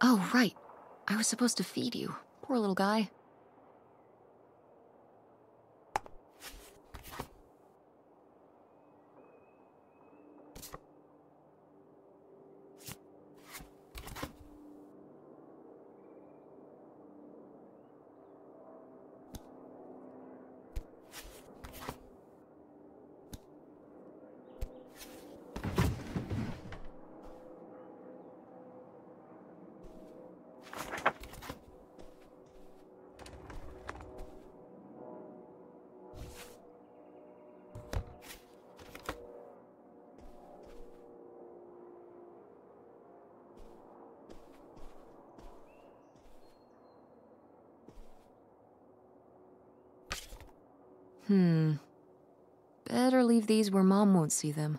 Oh, right. I was supposed to feed you. Poor little guy. Better leave these where Mom won't see them.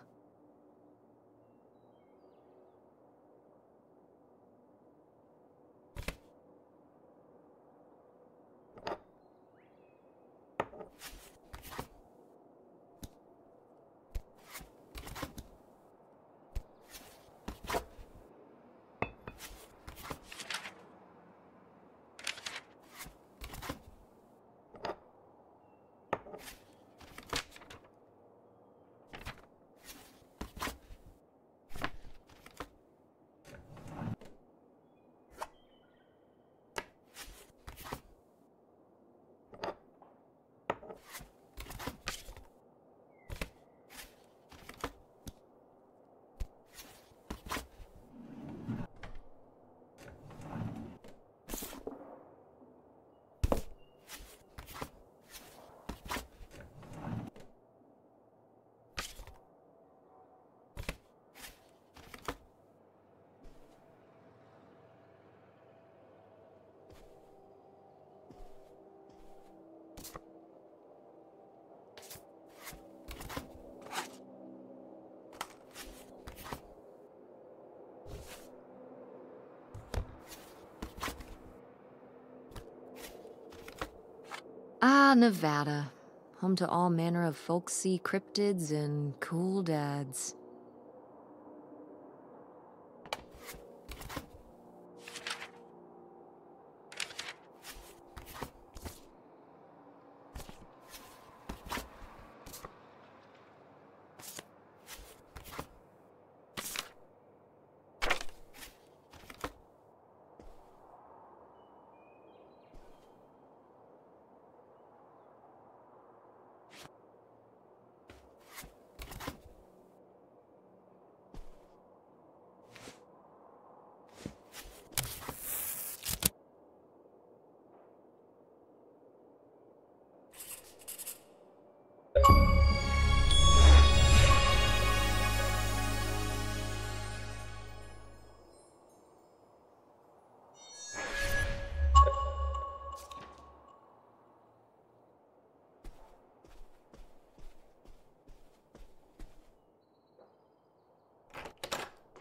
Ah, Nevada. Home to all manner of folksy cryptids and cool dads.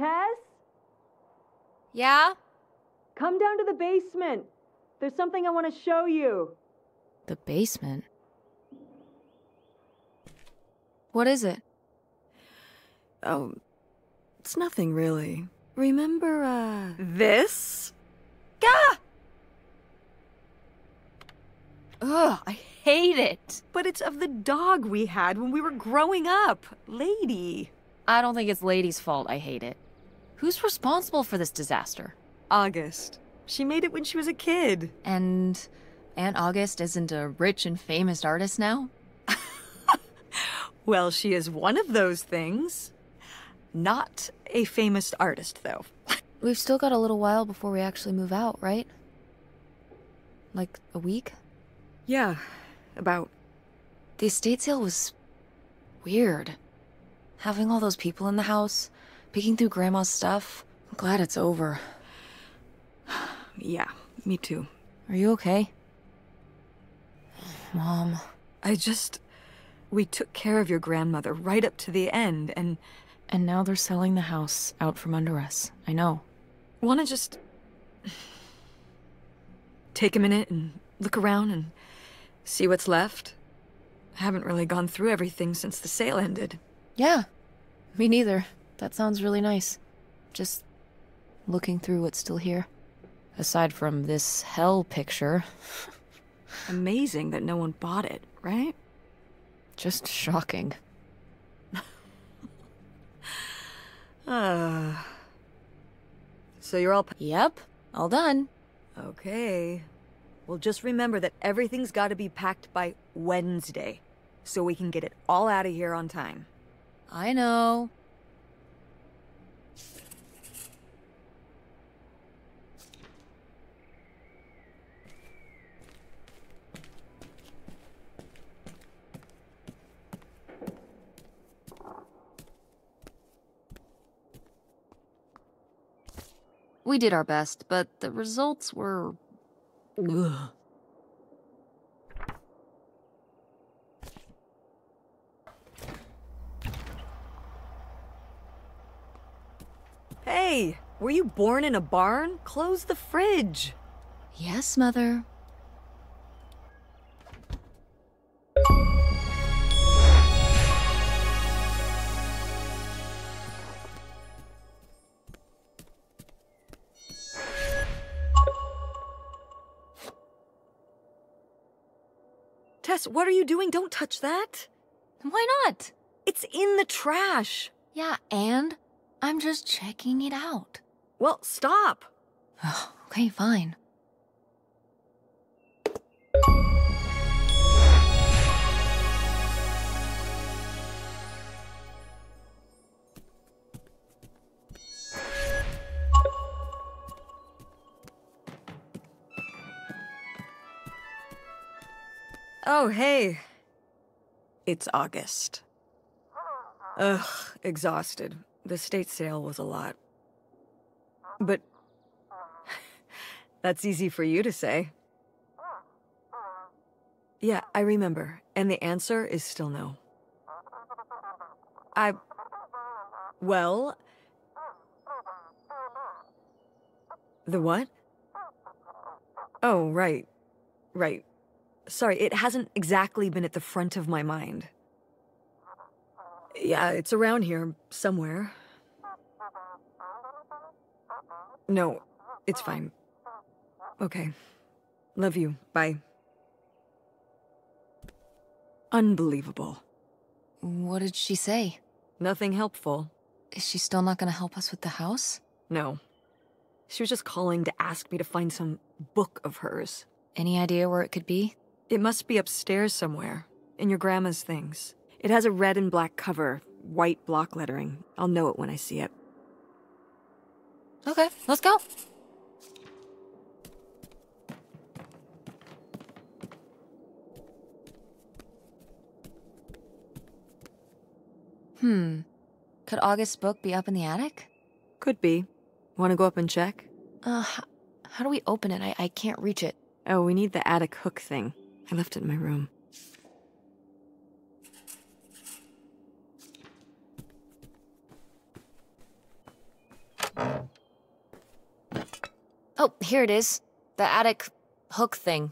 Tess? Yeah? Come down to the basement. There's something I want to show you. The basement? What is it? Oh, it's nothing really. Remember, this? Gah! Ugh, I hate it. But it's of the dog we had when we were growing up. Lady. I don't think it's Lady's fault I hate it. Who's responsible for this disaster? August. She made it when she was a kid. And Aunt August isn't a rich and famous artist now? Well, she is one of those things. Not a famous artist, though. We've still got a little while before we actually move out, right? Like a week? Yeah, about. The estate sale was weird. Having all those people in the house, picking through Grandma's stuff. I'm glad it's over. Yeah, me too. Are you okay? Mom. We took care of your grandmother right up to the end, and now they're selling the house out from under us. I know. wanna just take a minute and look around and see what's left? I haven't really gone through everything since the sale ended. Yeah, me neither. That sounds really nice. Just looking through what's still here. Aside from this hell picture. Amazing that no one bought it, right? Just shocking. So you're all... Yep, all done. Okay. Well, just remember that everything's got to be packed by Wednesday, so we can get it all out of here on time. I know. We did our best, but the results were... Ugh. Hey, were you born in a barn? Close the fridge. Yes, Mother. Tess, what are you doing? Don't touch that. Why not? It's in the trash. Yeah, and I'm just checking it out. Well, stop. Okay, fine. Oh, hey. It's August. Ugh, exhausted. The estate sale was a lot. But that's easy for you to say. Yeah, I remember. And the answer is still no. Well... The what? Oh, right. Right. Sorry, it hasn't exactly been at the front of my mind. Yeah, it's around here, somewhere. No, it's fine. Okay. Love you. Bye. Unbelievable. What did she say? Nothing helpful. Is she still not gonna help us with the house? No. She was just calling to ask me to find some book of hers. Any idea where it could be? It must be upstairs somewhere, in your grandma's things. It has a red and black cover, white block lettering. I'll know it when I see it. Okay, let's go. Could August's book be up in the attic? Could be. Want to go up and check? How do we open it? I can't reach it. Oh, we need the attic hook thing. I left it in my room. Oh, here it is. The attic hook thing.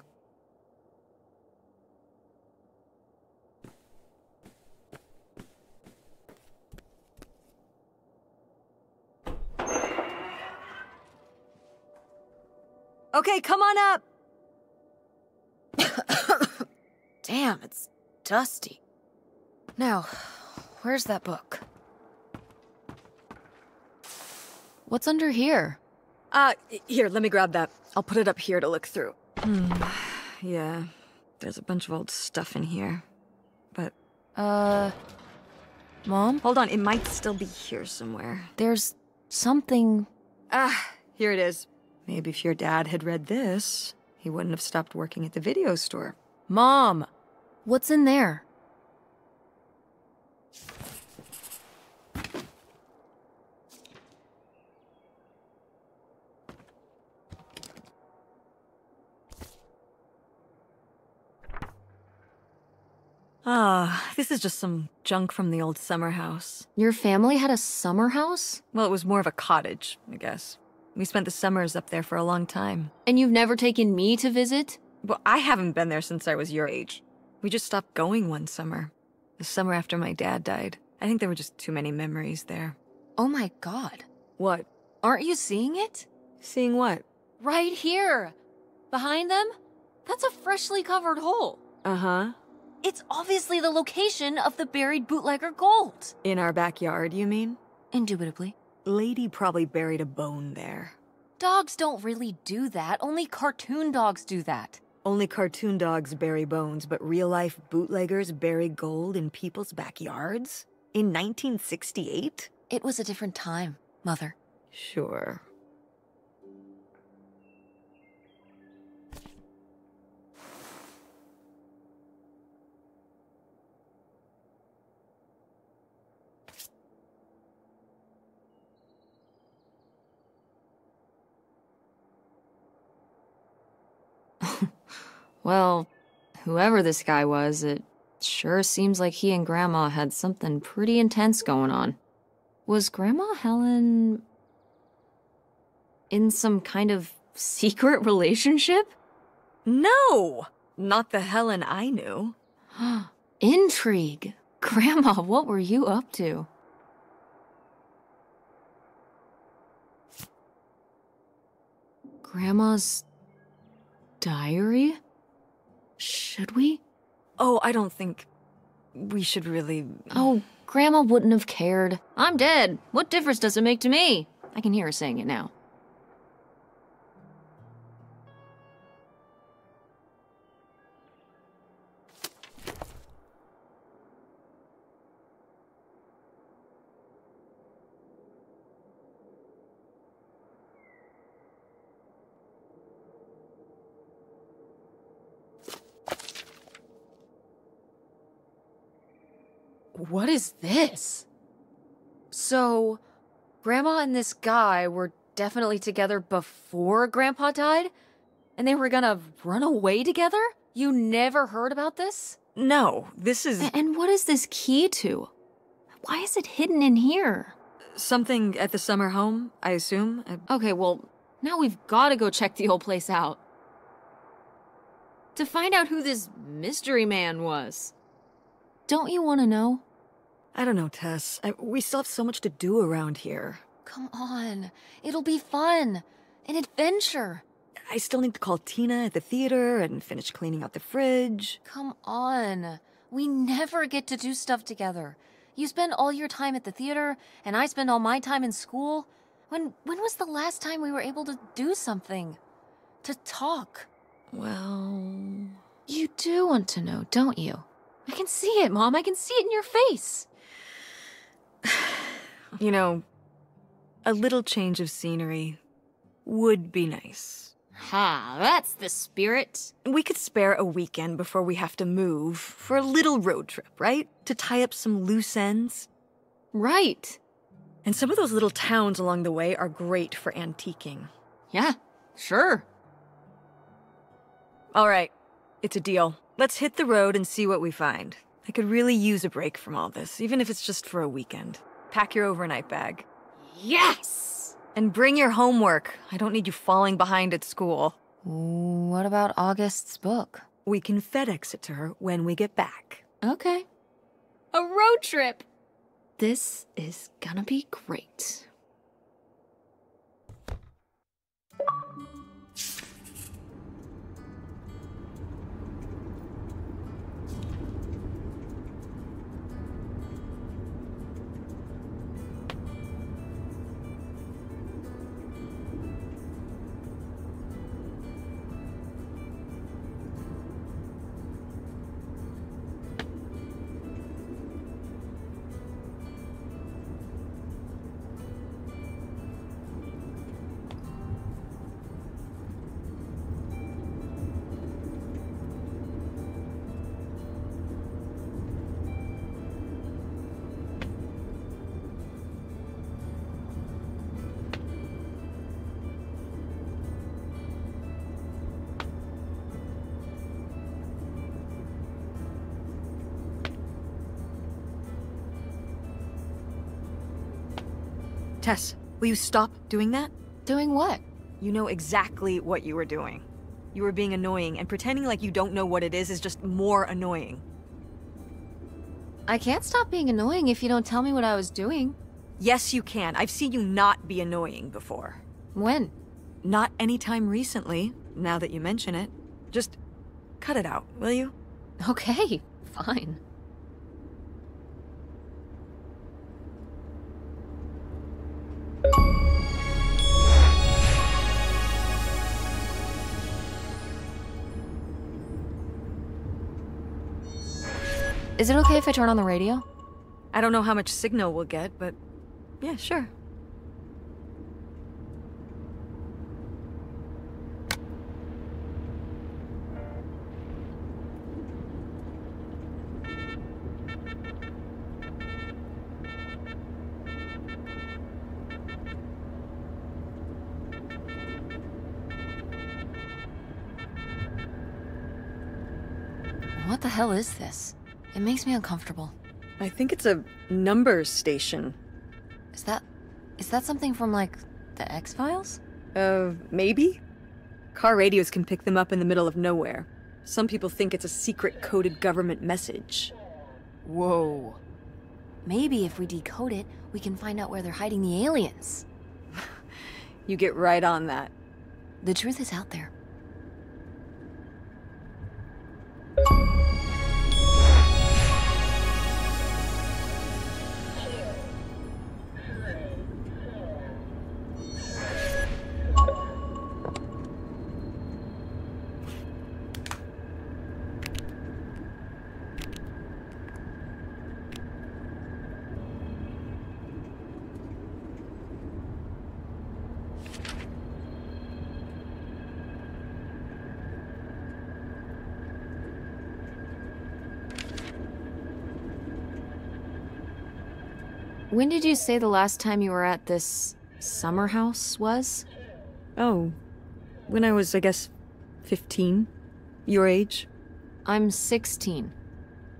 Okay, come on up! Damn, it's dusty. Now, where's that book? What's under here? Here, let me grab that. I'll put it up here to look through. Yeah, there's a bunch of old stuff in here. But... Mom? Hold on, it might still be here somewhere. There's something... Here it is. Maybe if your dad had read this, he wouldn't have stopped working at the video store. Mom! What's in there? This is just some junk from the old summer house. Your family had a summer house? Well, it was more of a cottage, I guess. We spent the summers up there for a long time. And you've never taken me to visit? Well, I haven't been there since I was your age. We just stopped going one summer. The summer after my dad died. I think there were just too many memories there. Oh my god. What? Aren't you seeing it? Seeing what? Right here! Behind them? That's a freshly covered hole. Uh-huh. It's obviously the location of the buried bootlegger gold. In our backyard, you mean? Indubitably. Lady probably buried a bone there. Dogs don't really do that. Only cartoon dogs do that. Only cartoon dogs bury bones, but real-life bootleggers bury gold in people's backyards? In 1968? It was a different time, Mother. Sure. Well, whoever this guy was, it sure seems like he and Grandma had something pretty intense going on. Was Grandma Helen in some kind of secret relationship? No! Not the Helen I knew. Intrigue. Grandma, what were you up to? Grandma's diary? Should we? Oh, I don't think we should really... Oh, Grandma wouldn't have cared. I'm dead. What difference does it make to me? I can hear her saying it now. What is this? So, Grandma and this guy were definitely together before Grandpa died? And they were gonna run away together? You never heard about this? No, this is... And what is this key to? Why is it hidden in here? Something at the summer home, I assume? Okay, well, now we've gotta go check the old place out. To find out who this mystery man was. Don't you want to know? I don't know, Tess. We still have so much to do around here. Come on. It'll be fun. An adventure. I still need to call Tina at the theater and finish cleaning out the fridge. Come on. We never get to do stuff together. You spend all your time at the theater, and I spend all my time in school. When was the last time we were able to do something? To talk? Well... You do want to know, don't you? I can see it, Mom. I can see it in your face. You know, a little change of scenery would be nice. Ha, that's the spirit. We could spare a weekend before we have to move for a little road trip, right? To tie up some loose ends. Right. And some of those little towns along the way are great for antiquing. Yeah, sure. All right, it's a deal. Let's hit the road and see what we find. I could really use a break from all this, even if it's just for a weekend. Pack your overnight bag. Yes! And bring your homework. I don't need you falling behind at school. What about August's book? We can FedEx it to her when we get back. Okay. A road trip! This is gonna be great. Tess, will you stop doing that? Doing what? You know exactly what you were doing. You were being annoying, and pretending like you don't know what it is just more annoying. I can't stop being annoying if you don't tell me what I was doing. Yes, you can. I've seen you not be annoying before. When? Not anytime recently, now that you mention it. Just cut it out, will you? Okay, fine. Is it okay if I turn on the radio? I don't know how much signal we'll get, but yeah, sure. What the hell is this? It makes me uncomfortable. I think it's a numbers station. Is that something from, like, the X-Files? Maybe? Car radios can pick them up in the middle of nowhere. Some people think it's a secret coded government message. Whoa. Maybe if we decode it, we can find out where they're hiding the aliens. You get right on that. The truth is out there. When did you say the last time you were at this summer house was? Oh, when I was, I guess, 15? Your age? I'm 16.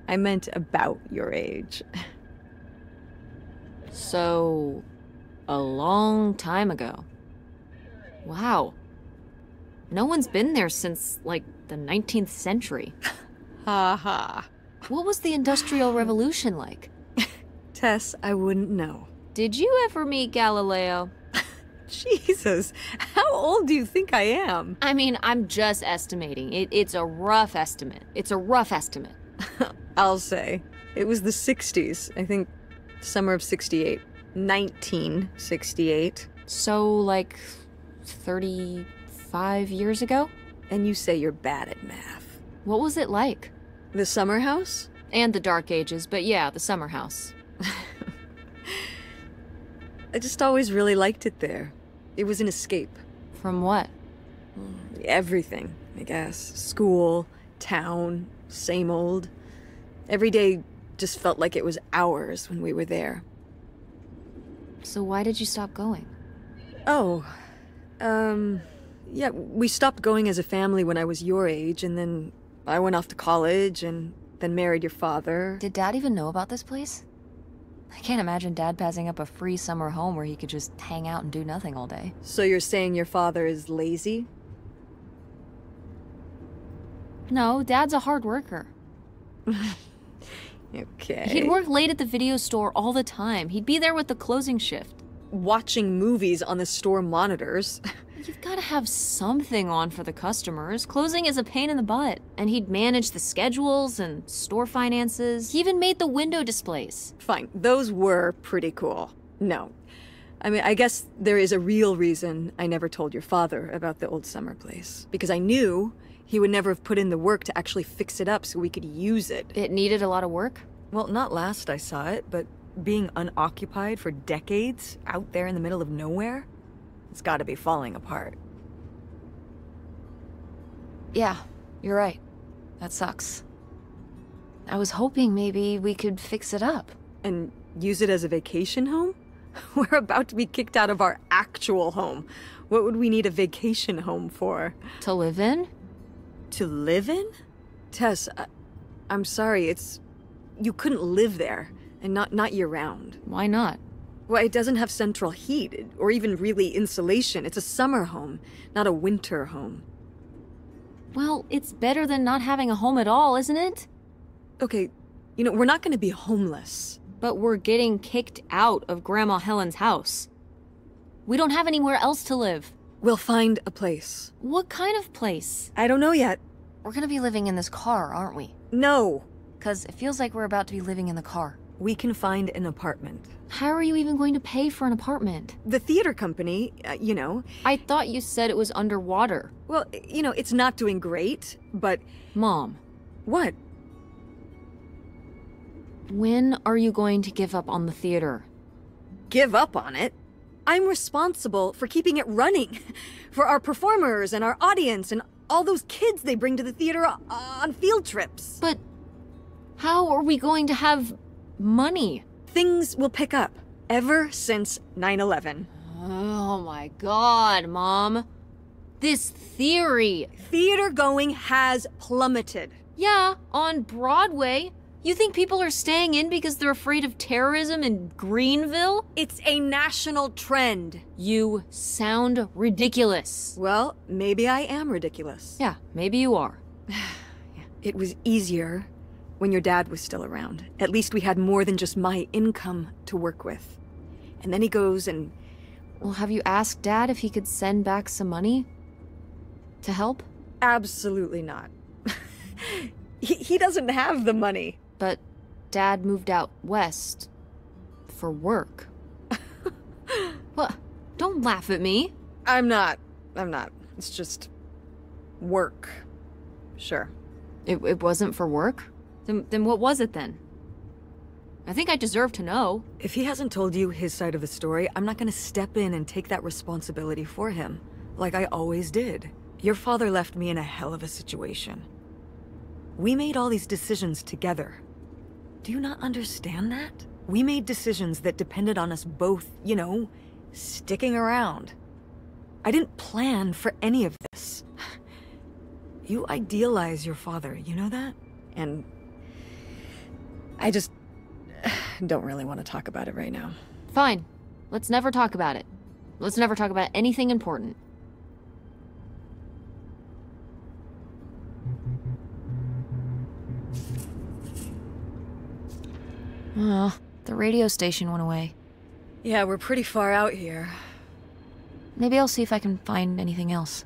I meant about your age. So, a long time ago. Wow. No one's been there since, like, the 19th century. Ha ha. What was the Industrial Revolution like? Tess, I wouldn't know. Did you ever meet Galileo? Jesus, how old do you think I am? I mean, I'm just estimating. It's a rough estimate. It's a rough estimate. I'll say. It was the 60s, I think summer of 68. 1968. So, like, 35 years ago? And you say you're bad at math. What was it like? The summer house? And the Dark Ages, but yeah, the summer house. I just always really liked it there. It was an escape. From what? Everything, I guess. School, town, same old. Every day just felt like it was hours when we were there. So why did you stop going? Oh, yeah, we stopped going as a family when I was your age, and then I went off to college, and then married your father. Did Dad even know about this place? I can't imagine Dad passing up a free summer home where he could just hang out and do nothing all day. So you're saying your father is lazy? No, Dad's a hard worker. Okay. He'd work late at the video store all the time. He'd be there with the closing shift. Watching movies on the store monitors. You've got to have something on for the customers. Closing is a pain in the butt. And he'd manage the schedules and store finances. He even made the window displays. Fine, those were pretty cool. No. I mean, I guess there is a real reason I never told your father about the old summer place. Because I knew he would never have put in the work to actually fix it up so we could use it. It needed a lot of work? Well, not last I saw it, but being unoccupied for decades out there in the middle of nowhere, it's gotta be falling apart. Yeah, you're right. That sucks. I was hoping maybe we could fix it up. And use it as a vacation home? We're about to be kicked out of our actual home. What would we need a vacation home for? To live in? To live in? Tess, I'm sorry, you couldn't live there. And not year-round. Why not? Well, it doesn't have central heat, or even really insulation. It's a summer home, not a winter home. Well, it's better than not having a home at all, isn't it? Okay, we're not gonna be homeless. But we're getting kicked out of Grandma Helen's house. We don't have anywhere else to live. We'll find a place. What kind of place? I don't know yet. We're gonna be living in this car, aren't we? No. 'Cause it feels like we're about to be living in the car. We can find an apartment. How are you even going to pay for an apartment? The theater company, I thought you said it was underwater. Well, it's not doing great, but... Mom, What? when are you going to give up on the theater? Give up on it? I'm responsible for keeping it running. For our performers and our audience and all those kids they bring to the theater on field trips. But how are we going to have money? Things will pick up. Ever since 9/11. Oh my god, Mom. This theory. Theater going has plummeted. Yeah, on Broadway. You think people are staying in because they're afraid of terrorism in Greenville? It's a national trend. You sound ridiculous. Well, maybe I am ridiculous. Yeah, maybe you are. It was easier when your dad was still around. At least we had more than just my income to work with. And then he goes and... Well, have you asked Dad if he could send back some money? To help? Absolutely not. He doesn't have the money. But Dad moved out west for work. What? Don't laugh at me. I'm not. It's just... work. Sure. It wasn't for work? Then what was it then? I think I deserve to know. If he hasn't told you his side of the story, I'm not gonna step in and take that responsibility for him, like I always did. Your father left me in a hell of a situation. We made all these decisions together. Do you not understand that? We made decisions that depended on us both, sticking around. I didn't plan for any of this. You idealize your father, you know that? And I just don't really want to talk about it right now. Fine. Let's never talk about it. Let's never talk about anything important. The radio station went away. Yeah, we're pretty far out here. Maybe I'll see if I can find anything else.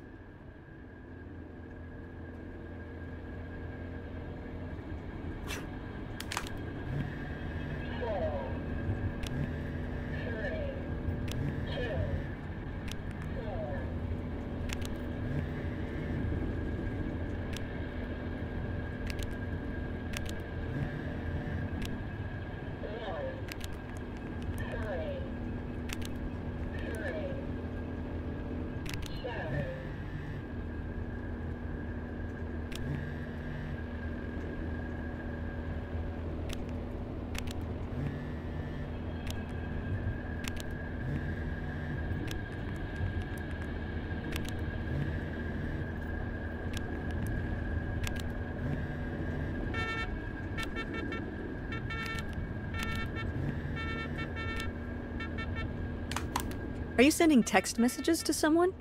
Are you sending text messages to someone?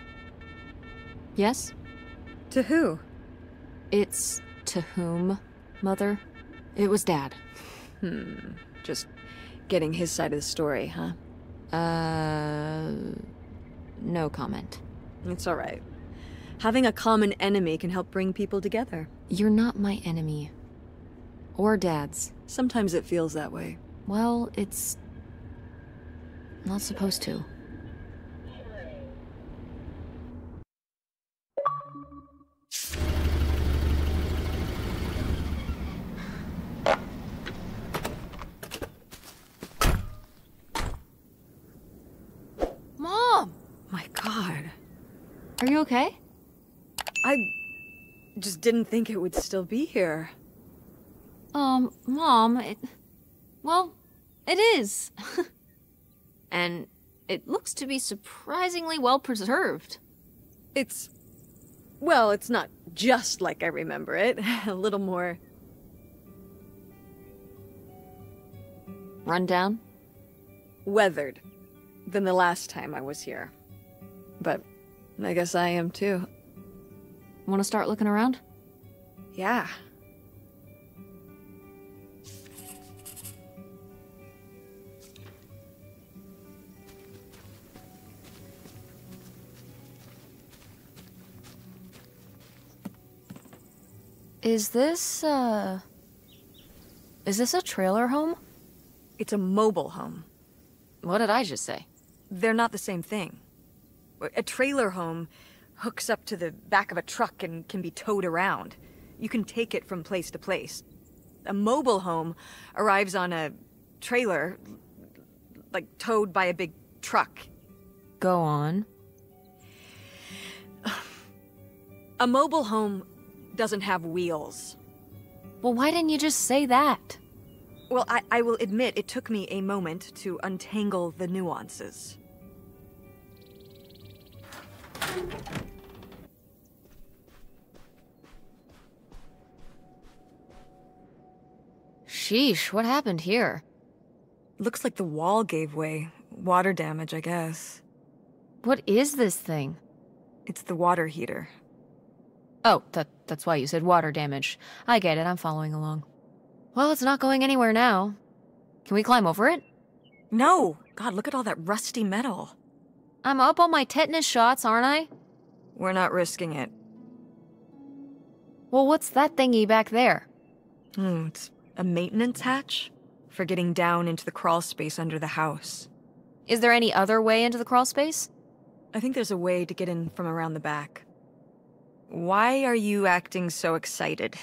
Yes? To who? It's to whom, Mother? It was Dad. Just getting his side of the story, huh? No comment. It's all right. Having a common enemy can help bring people together. You're not my enemy. Or Dad's. Sometimes it feels that way. Well, it's not supposed to. Mom! My God. Are you okay? I just didn't think it would still be here. Mom, well, it is. And it looks to be surprisingly well preserved. Well, it's not just like I remember it. A little more... Run down? weathered than the last time I was here. But I guess I am too. Want to start looking around? Yeah. Is this a trailer home? It's a mobile home. What did I just say? They're not the same thing. A trailer home hooks up to the back of a truck and can be towed around. You can take it from place to place. A mobile home arrives on a trailer, like towed by a big truck. Go on. A mobile home doesn't have wheels. Well, why didn't you just say that? Well, I will admit it took me a moment to untangle the nuances. Sheesh, what happened here? Looks like the wall gave way. Water damage, I guess. What is this thing? It's the water heater. Oh, that's why you said water damage. I get it, I'm following along. Well, it's not going anywhere now. Can we climb over it? No! God, look at all that rusty metal. I'm up on my tetanus shots, aren't I? We're not risking it. Well, what's that thingy back there? It's a maintenance hatch for getting down into the crawl space under the house. Is there any other way into the crawl space? I think there's a way to get in from around the back. Why are you acting so excited?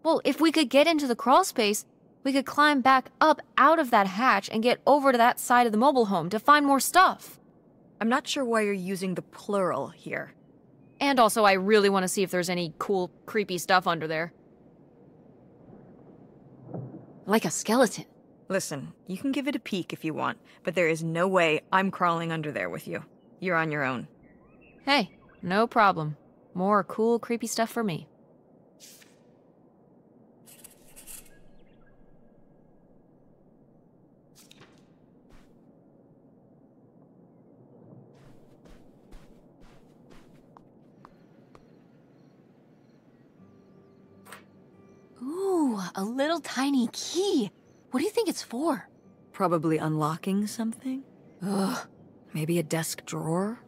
Well, if we could get into the crawl space, we could climb back up out of that hatch and get over to that side of the mobile home to find more stuff. I'm not sure why you're using the plural here. And also, I really want to see if there's any cool, creepy stuff under there. Like a skeleton. Listen, you can give it a peek if you want, but there is no way I'm crawling under there with you. You're on your own. Hey, no problem. More cool, creepy stuff for me. Ooh, a little tiny key. What do you think it's for? Probably unlocking something? Ugh. Maybe a desk drawer?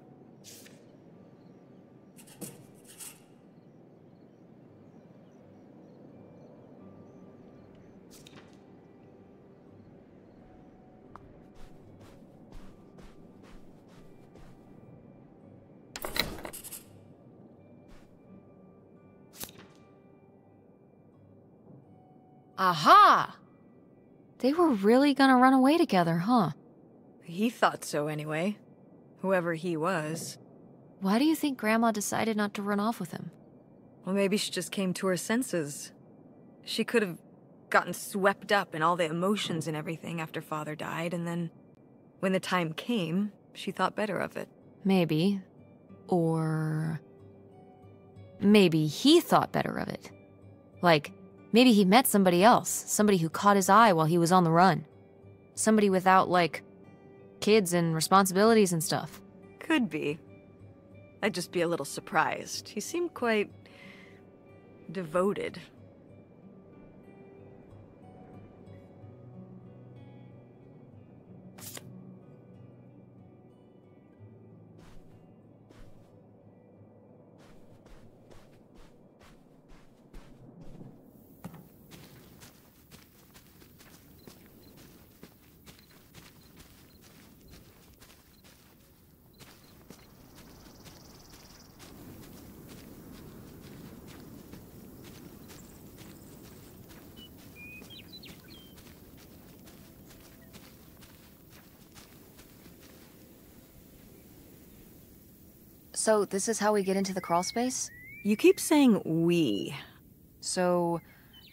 Aha! They were really gonna run away together, huh? He thought so anyway. Whoever he was. Why do you think Grandma decided not to run off with him? Well, maybe she just came to her senses. She could have gotten swept up in all the emotions and everything after Father died, and then when the time came, she thought better of it. Maybe. Or maybe he thought better of it. Like, maybe he met somebody else. Somebody who caught his eye while he was on the run. Somebody without, like, kids and responsibilities and stuff. Could be. I'd just be a little surprised. He seemed quite devoted. So, this is how we get into the crawl space? You keep saying we. So,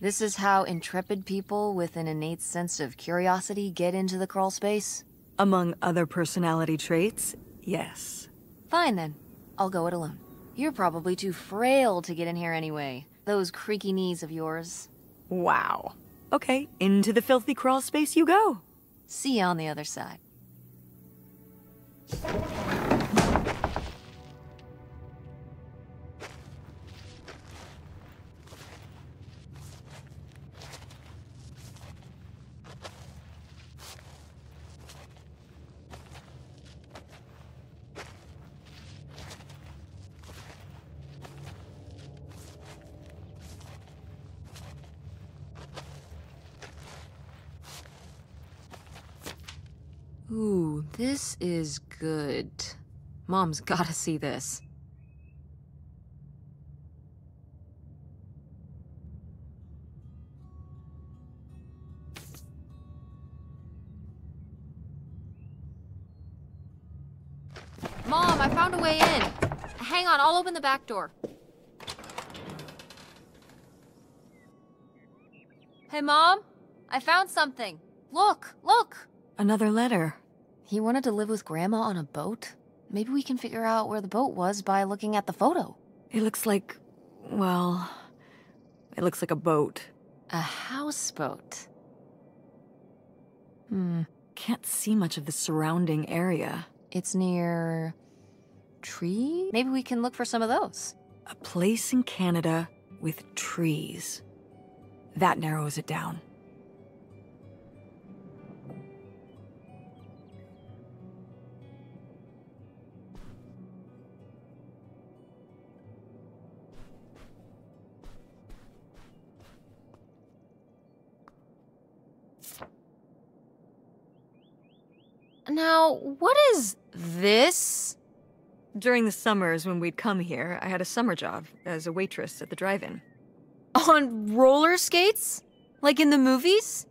this is how intrepid people with an innate sense of curiosity get into the crawl space? Among other personality traits, yes. Fine then. I'll go it alone. You're probably too frail to get in here anyway. Those creaky knees of yours. Wow. Okay, into the filthy crawl space you go. See you on the other side. Ooh, this is good. Mom's gotta see this. Mom, I found a way in. Hang on, I'll open the back door. Hey, Mom? I found something. Look, look! Another letter. He wanted to live with Grandma on a boat? Maybe we can figure out where the boat was by looking at the photo. It looks like, well, it looks like a boat. A houseboat. Can't see much of the surrounding area. It's near... tree? Maybe we can look for some of those. A place in Canada with trees. That narrows it down. Now, what is this? During the summers when we'd come here, I had a summer job as a waitress at the drive-in. On roller skates? Like in the movies?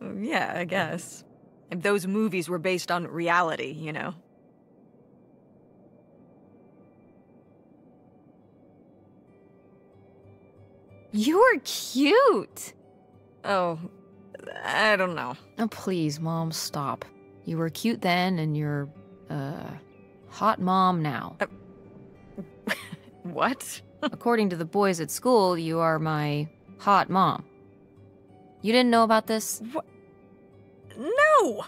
Yeah, I guess. If those movies were based on reality, you know. You're cute! Oh, I don't know. Oh, please, Mom, stop. You were cute then, and you're, hot mom now. What? According to the boys at school, you are my hot mom. You didn't know about this? What? No!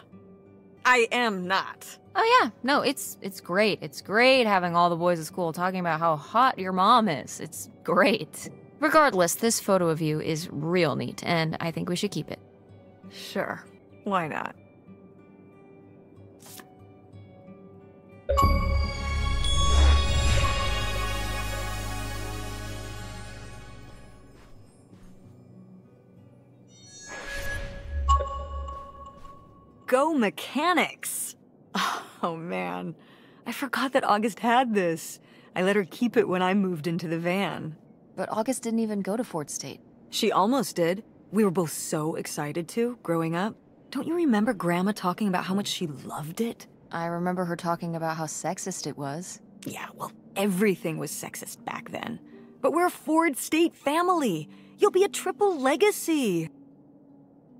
I am not. Oh yeah, no, it's great. It's great having all the boys at school talking about how hot your mom is. It's great. Regardless, this photo of you is real neat, and I think we should keep it. Sure. Why not? Go mechanics! Oh man, I forgot that August had this. I let her keep it when I moved into the van. But August didn't even go to Fort State. She almost did. We were both so excited to, growing up. Don't you remember Grandma talking about how much she loved it? I remember her talking about how sexist it was. Yeah, well, everything was sexist back then. But we're a Ford State family. You'll be a triple legacy.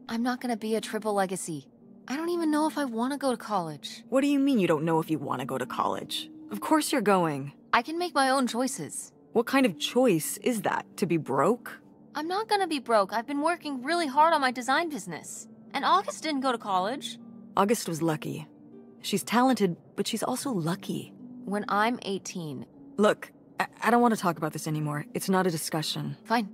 I'm not gonna be a triple legacy. I don't even know if I want to go to college. What do you mean you don't know if you want to go to college? Of course you're going. I can make my own choices. What kind of choice is that? To be broke? I'm not gonna be broke. I've been working really hard on my design business. And August didn't go to college. August was lucky. She's talented, but she's also lucky. When I'm 18. Look, I don't want to talk about this anymore. It's not a discussion. Fine.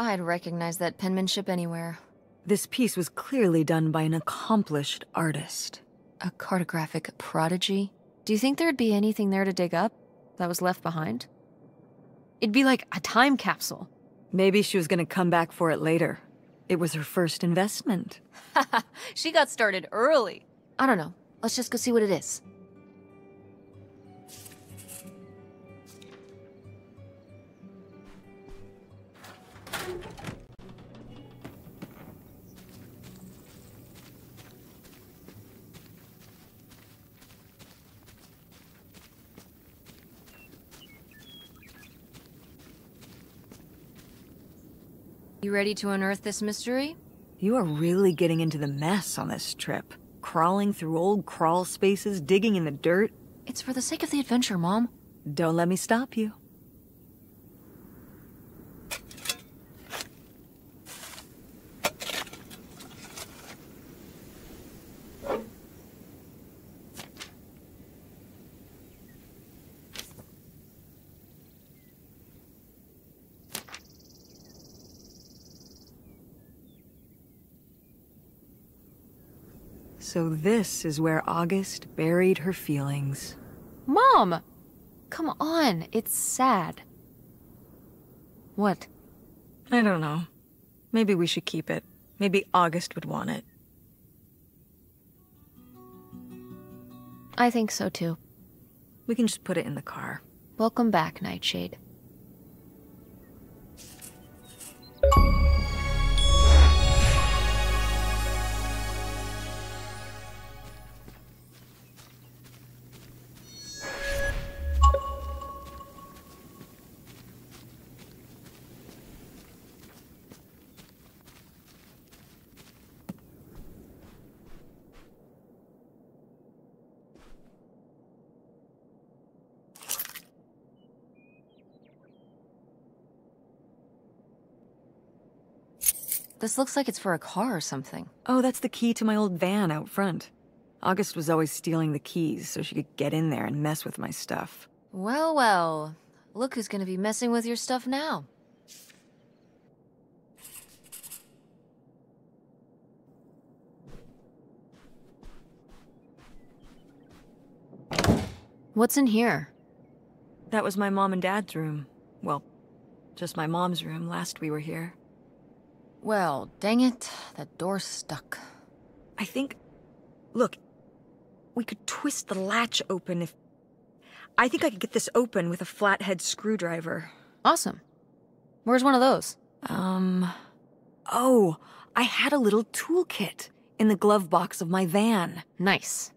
I'd recognize that penmanship anywhere. This piece was clearly done by an accomplished artist. A cartographic prodigy? Do you think there'd be anything there to dig up that was left behind? It'd be like a time capsule. Maybe she was gonna come back for it later. It was her first investment. Haha, she got started early. I don't know. Let's just go see what it is. You ready to unearth this mystery? You are really getting into the mess on this trip. Crawling through old crawl spaces, digging in the dirt. It's for the sake of the adventure, Mom. Don't let me stop you. So this is where August buried her feelings. Mom! Come on, it's sad. What? I don't know. Maybe we should keep it. Maybe August would want it. I think so too. We can just put it in the car. Welcome back, Nightshade. This looks like it's for a car or something. Oh, that's the key to my old van out front. August was always stealing the keys so she could get in there and mess with my stuff. Well, well. Look who's gonna be messing with your stuff now. What's in here? That was my mom and dad's room. Well, just my mom's room last we were here. Well, dang it. That door's stuck. I think... Look, we could twist the latch open if... I think I could get this open with a flathead screwdriver. Awesome. Where's one of those? Oh, I had a little toolkit in the glove box of my van. Nice.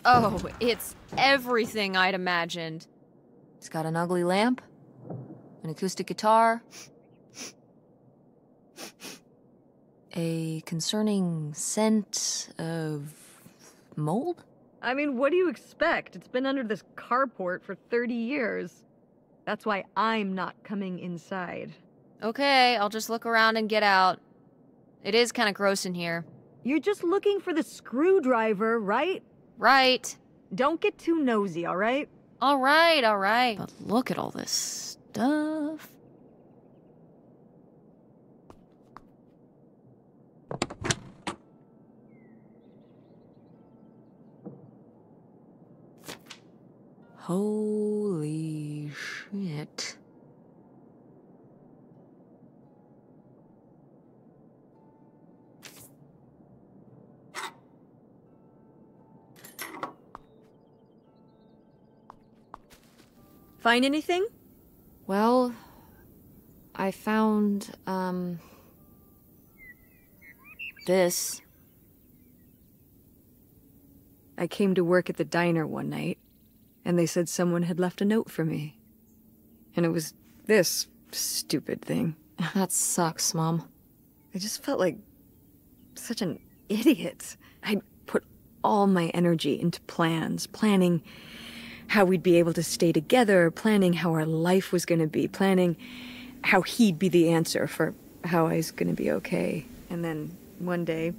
Oh, it's everything I'd imagined. It's got an ugly lamp, an acoustic guitar, a concerning scent of mold? I mean, what do you expect? It's been under this carport for 30 years. That's why I'm not coming inside. Okay, I'll just look around and get out. It is kind of gross in here. You're just looking for the screwdriver, right? Right. Don't get too nosy, all right? All right, all right. But look at all this stuff. Holy shit. Find anything? Well, I found, this. I came to work at the diner one night, and they said someone had left a note for me. And it was this stupid thing. That sucks, Mom. I just felt like such an idiot. I'd put all my energy into planning how we'd be able to stay together, planning how our life was going to be, planning how he'd be the answer for how I was going to be okay. And then one day,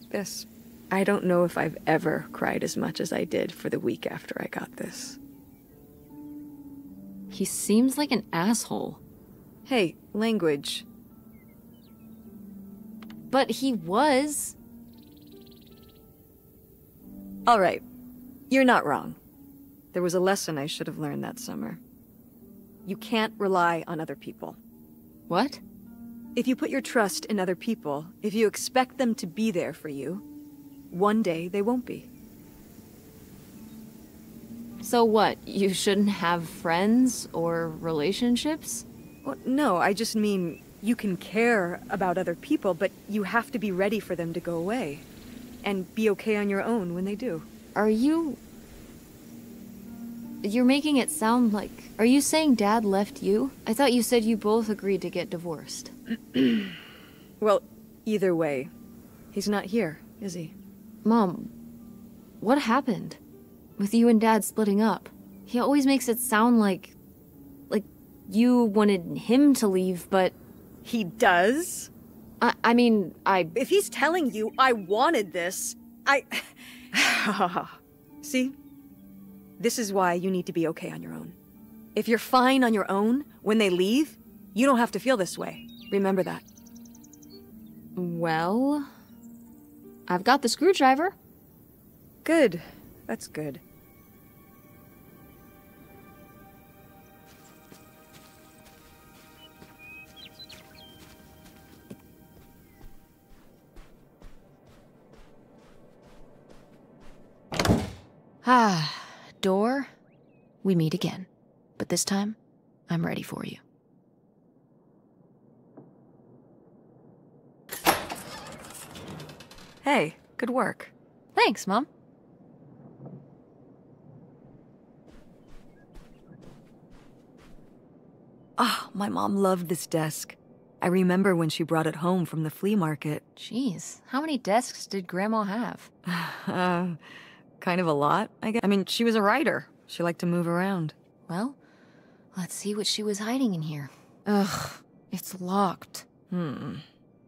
this. I don't know if I've ever cried as much as I did for the week after I got this. He seems like an asshole. Hey, language. But he was. All right, you're not wrong. There was a lesson I should have learned that summer. You can't rely on other people. What? If you put your trust in other people, if you expect them to be there for you, one day they won't be. So what, you shouldn't have friends or relationships? Well, no, I just mean you can care about other people, but you have to be ready for them to go away. And be okay on your own when they do. Are you... You're making it sound like... Are you saying Dad left you? I thought you said you both agreed to get divorced. Well, either way, he's not here, is he? Mom, what happened? With you and Dad splitting up? He always makes it sound like you wanted him to leave, but... He does? I mean, If he's telling you I wanted this, See? This is why you need to be okay on your own. If you're fine on your own, when they leave, you don't have to feel this way. Remember that. Well... I've got the screwdriver. Good. That's good. Door, we meet again. But this time, I'm ready for you. Hey, good work. Thanks, Mom. Oh, my mom loved this desk. I remember when she brought it home from the flea market. Jeez, how many desks did Grandma have? Kind of a lot, I guess. I mean, she was a writer. She liked to move around. Well, let's see what she was hiding in here. Ugh, it's locked.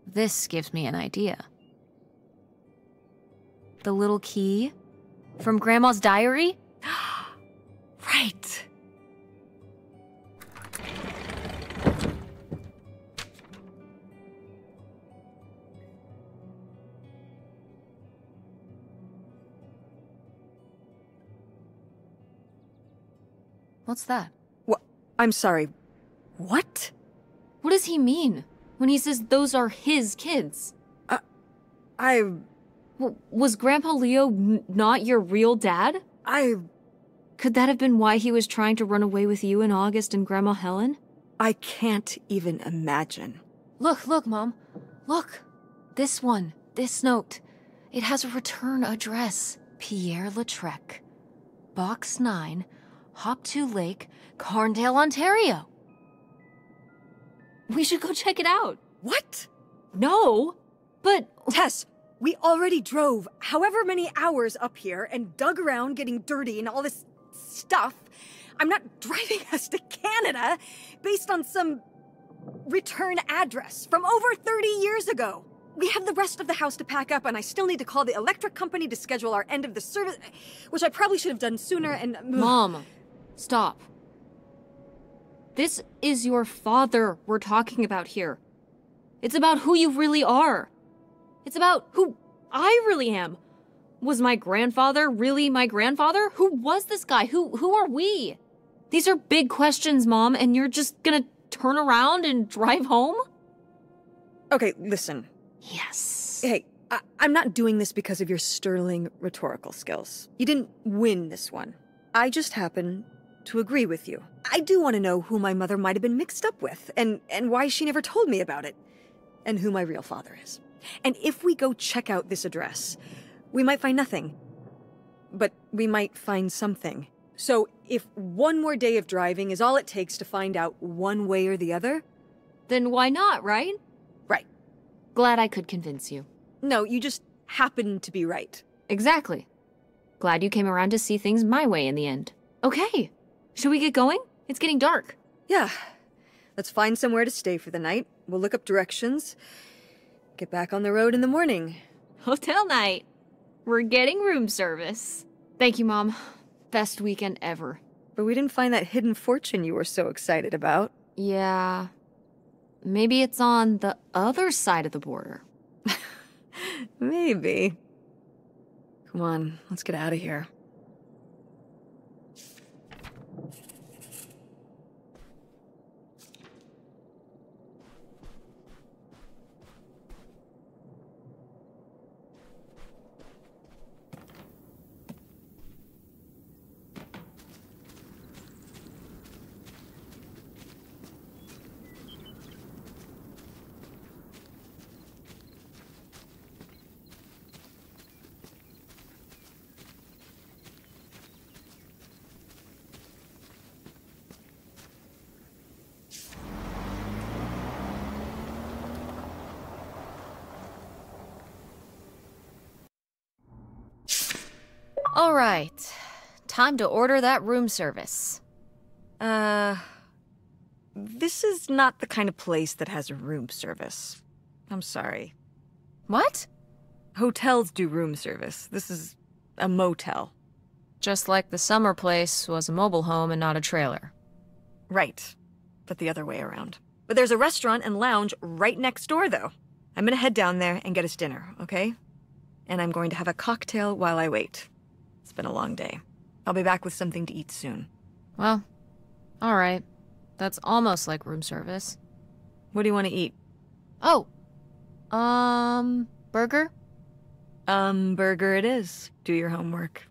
This gives me an idea. The little key from Grandma's diary? Right. What's that? What? I'm sorry. What? What does he mean when he says those are his kids? Was Grandpa Leo not your real dad? Could that have been why he was trying to run away with you in August and Grandma Helen? I can't even imagine. Look, Mom. Look. This one. This note. It has a return address. Pierre Lautrec. Box 9, Hop to Lake, Carndale, Ontario. We should go check it out. What? No, but... Tess, we already drove however many hours up here and dug around getting dirty and all this stuff. I'm not driving us to Canada based on some return address from over 30 years ago. We have the rest of the house to pack up, and I still need to call the electric company to schedule our end of the service, which I probably should have done sooner, and... Mom, stop. This is your father we're talking about here. It's about who you really are. It's about who I really am. Was my grandfather really my grandfather? Who was this guy? Who are we? These are big questions, Mom, and you're just gonna turn around and drive home? Okay, listen. Yes. Hey, I'm not doing this because of your sterling rhetorical skills. You didn't win this one. I just happen to agree with you. I do want to know who my mother might have been mixed up with, and why she never told me about it, and who my real father is. And if we go check out this address, we might find nothing. But we might find something. So if one more day of driving is all it takes to find out one way or the other... Then why not, right? Right. Glad I could convince you. No, you just happen to be right. Exactly. Glad you came around to see things my way in the end. Okay. Should we get going? It's getting dark. Yeah. Let's find somewhere to stay for the night. We'll look up directions. Get back on the road in the morning. Hotel night. We're getting room service. Thank you, Mom. Best weekend ever. But we didn't find that hidden fortune you were so excited about. Yeah. Maybe it's on the other side of the border. Maybe. Come on, let's get out of here. All right. Time to order that room service. This is not the kind of place that has room service. I'm sorry. What? Hotels do room service. This is a motel. Just like the summer place was a mobile home and not a trailer. Right. But the other way around. But there's a restaurant and lounge right next door, though. I'm gonna head down there and get us dinner, okay? And I'm going to have a cocktail while I wait. It's been a long day. I'll be back with something to eat soon. Well, all right. That's almost like room service. What do you want to eat? Oh, burger? Burger it is. Do your homework.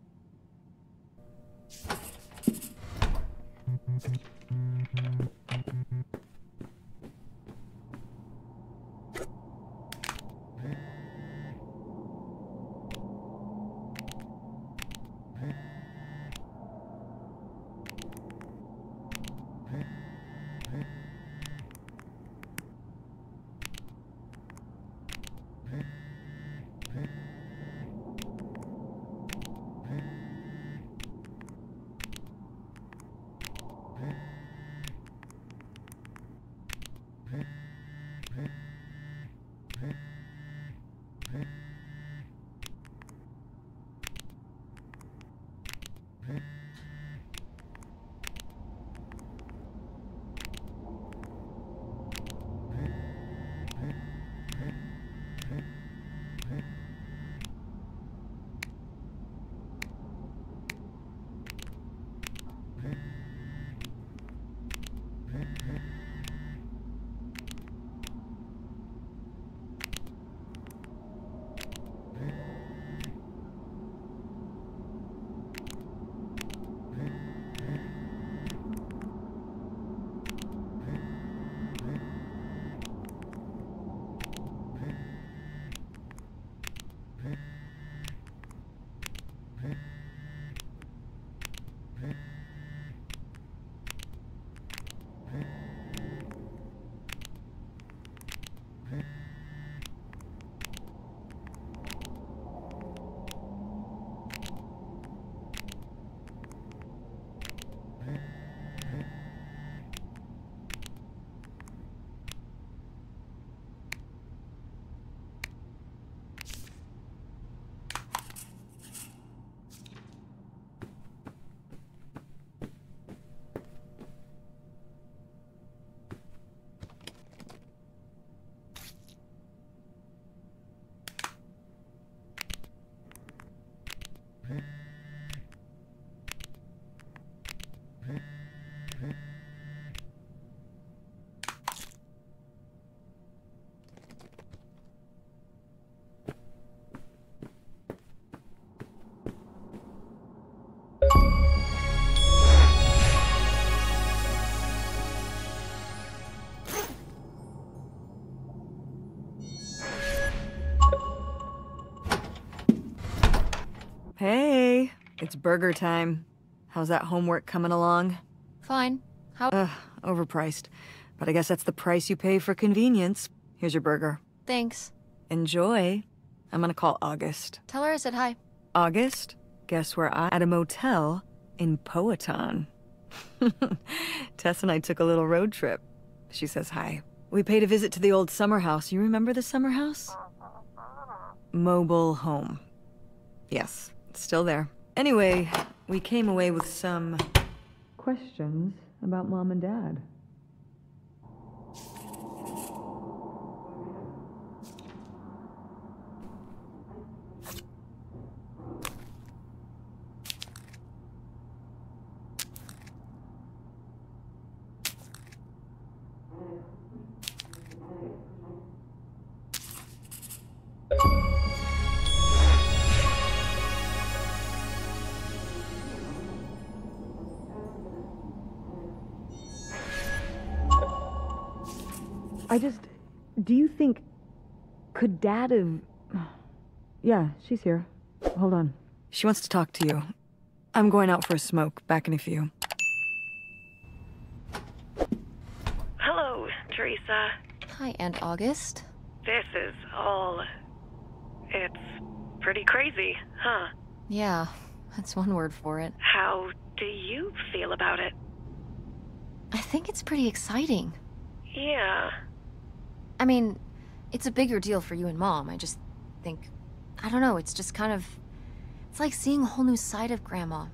Hey, it's burger time. How's that homework coming along? Fine. How? Overpriced. But I guess that's the price you pay for convenience. Here's your burger. Thanks. Enjoy. I'm gonna call August. Tell her I said hi. August? Guess where at a motel in Powhatan. Tess and I took a little road trip. She says hi. We paid a visit to the old summer house. You remember the summer house? Mobile home. Yes, it's still there. Anyway, we came away with some questions about Mom and Dad. Do you think, could Dad have... Yeah, she's here. Hold on. She wants to talk to you. I'm going out for a smoke. Back in a few. Hello, Teresa. Hi, Aunt August. This is all... It's pretty crazy, huh? Yeah, That's one word for it. How do you feel about it? I think it's pretty exciting. Yeah. I mean, it's a bigger deal for you and Mom. I just think, I don't know, it's just kind of, it's like seeing a whole new side of Grandma,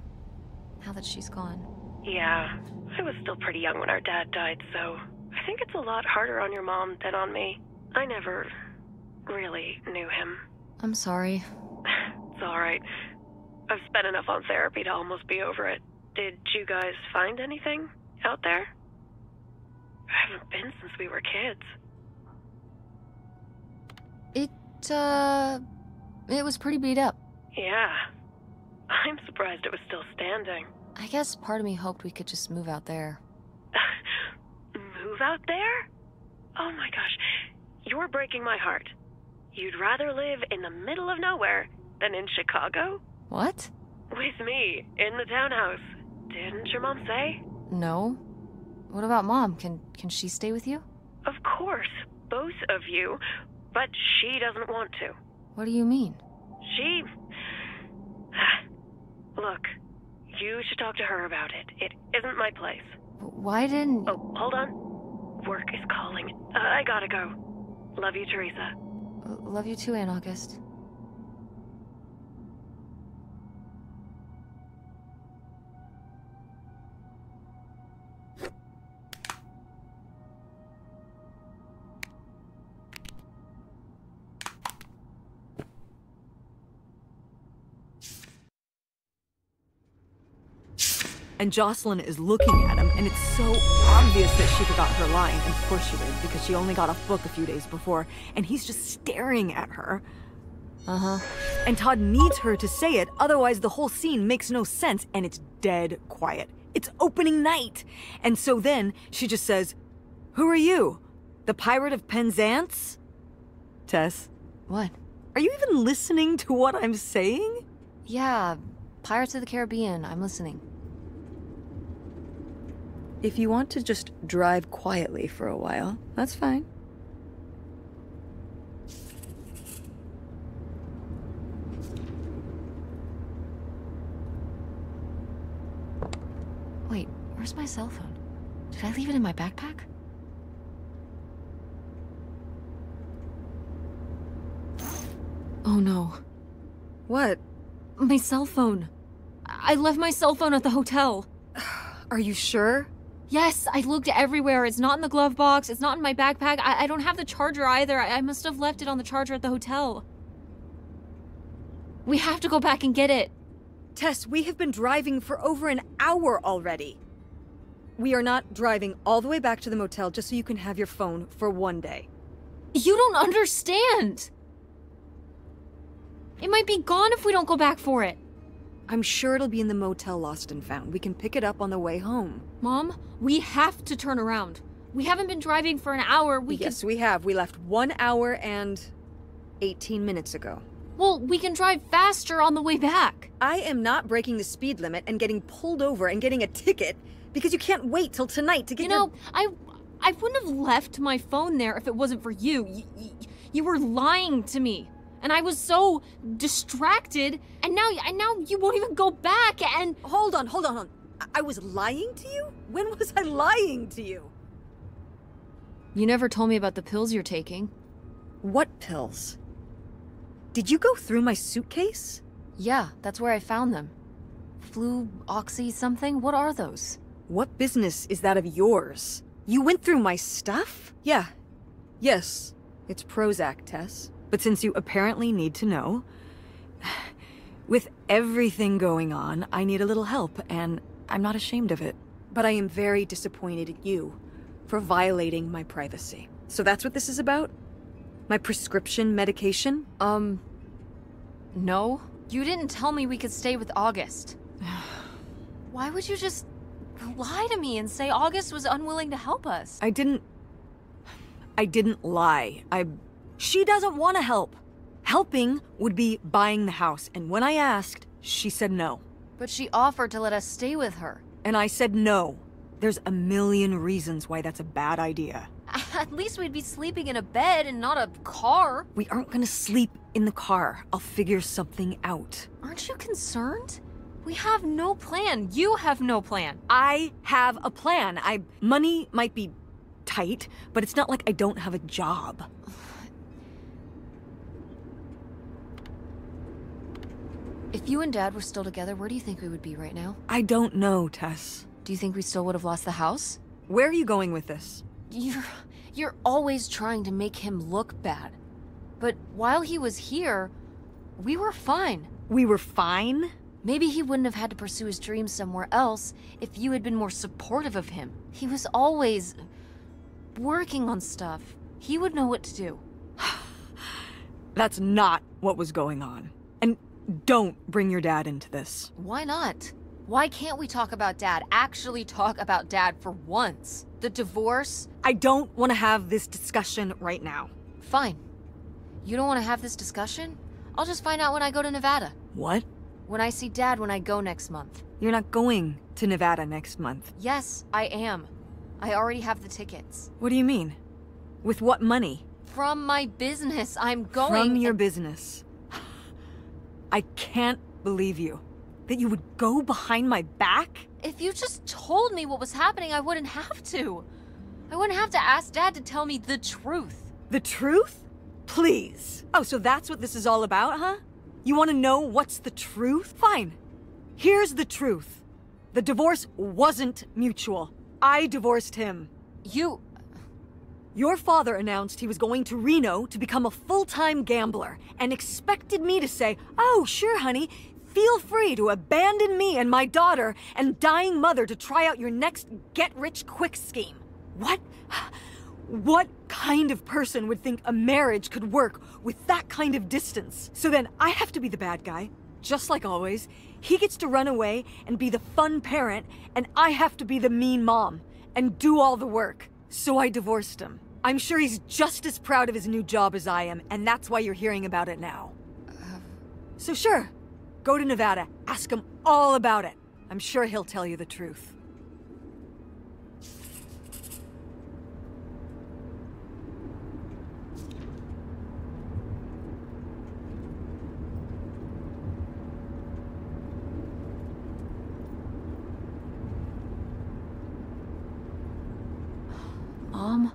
now that she's gone. Yeah. I was still pretty young when our dad died, so I think it's a lot harder on your mom than on me. I never really knew him. I'm sorry. It's alright. I've spent enough on therapy to almost be over it. Did you guys find anything out there? I haven't been since we were kids. It was pretty beat up. Yeah. I'm surprised it was still standing. I guess part of me hoped we could just move out there. Move out there? Oh my gosh. You're breaking my heart. You'd rather live in the middle of nowhere than in Chicago? What? With me, in the townhouse. Didn't your mom say? No. What about Mom? Can she stay with you? Of course, both of you, but she doesn't want to. What do you mean? She... Look, you should talk to her about it. It isn't my place. Why didn't... Oh, hold on. Work is calling. I gotta go. Love you, Teresa. Love you too, Aunt August. And Jocelyn is looking at him, and it's so obvious that she forgot her line. And of course she did, because she only got off book a few days before, and he's just staring at her. Uh-huh. And Todd needs her to say it, otherwise the whole scene makes no sense, and it's dead quiet. It's opening night! And so then, she just says, "Who are you? The Pirate of Penzance?" Tess, What? are you even listening to what I'm saying? Yeah, Pirates of the Caribbean. I'm listening. If you want to just drive quietly for a while, that's fine. Wait, where's my cell phone? Did I leave it in my backpack? Oh no. What? My cell phone. I left my cell phone at the hotel. Are you sure? Yes, I looked everywhere. It's not in the glove box. It's not in my backpack. I don't have the charger either. I must have left it on the charger at the hotel. We have to go back and get it. Tess, we have been driving for over an hour already. We are not driving all the way back to the motel just so you can have your phone for one day. You don't understand. It might be gone if we don't go back for it. I'm sure it'll be in the motel Lost and Found. We can pick it up on the way home. Mom, we have to turn around. We haven't been driving for an hour. Yes, we have. We left 1 hour and 18 minutes ago. Well, we can drive faster on the way back. I am not breaking the speed limit and getting pulled over and getting a ticket because you can't wait till tonight to get I wouldn't have left my phone there if it wasn't for you. You were lying to me. And I was so distracted, and now you won't even go back, and... Hold on. I was lying to you? When was I lying to you? You never told me about the pills you're taking. What pills? Did you go through my suitcase? Yeah, that's where I found them. Flu, oxy, something? What are those? What business is that of yours? You went through my stuff? Yeah. Yes, it's Prozac, Tess. But since you apparently need to know, with everything going on, I need a little help, and I'm not ashamed of it. But I am very disappointed at you for violating my privacy. So that's what this is about? My prescription medication? No. You didn't tell me we could stay with August. Why would you just lie to me and say August was unwilling to help us? I didn't lie. She doesn't want to help. Helping would be buying the house, and when I asked, she said no. But she offered to let us stay with her. And I said no. There's a million reasons why that's a bad idea. At least we'd be sleeping in a bed and not a car. We aren't gonna sleep in the car. I'll figure something out. Aren't you concerned? We have no plan. You have no plan. I have a plan. Money might be tight, but it's not like I don't have a job. If you and Dad were still together, where do you think we would be right now? I don't know, Tess. Do you think we still would have lost the house? Where are you going with this? You're always trying to make him look bad. But while he was here, we were fine. We were fine? Maybe he wouldn't have had to pursue his dreams somewhere else if you had been more supportive of him. He was always working on stuff. He would know what to do. That's not what was going on. And don't bring your dad into this. Why not? Why can't we talk about Dad? Actually talk about Dad for once? The divorce? I don't want to have this discussion right now. Fine. You don't want to have this discussion? I'll just find out when I go to Nevada. What? When I see Dad when I go next month. You're not going to Nevada next month. Yes, I am. I already have the tickets. What do you mean? With what money? From my business, I'm going. From your business. I can't believe you. That you would go behind my back? If you just told me what was happening, I wouldn't have to. I wouldn't have to ask Dad to tell me the truth. The truth? Please. Oh, so that's what this is all about, huh? You want to know what's the truth? Fine. Here's the truth. The divorce wasn't mutual. I divorced him. Your father announced he was going to Reno to become a full-time gambler and expected me to say, "Oh, sure, honey, feel free to abandon me and my daughter and dying mother to try out your next get-rich-quick scheme." What kind of person would think a marriage could work with that kind of distance? So then I have to be the bad guy, just like always. He gets to run away and be the fun parent, and I have to be the mean mom and do all the work. So I divorced him. I'm sure he's just as proud of his new job as I am, and that's why you're hearing about it now. So sure, go to Nevada, ask him all about it. I'm sure he'll tell you the truth. Mom?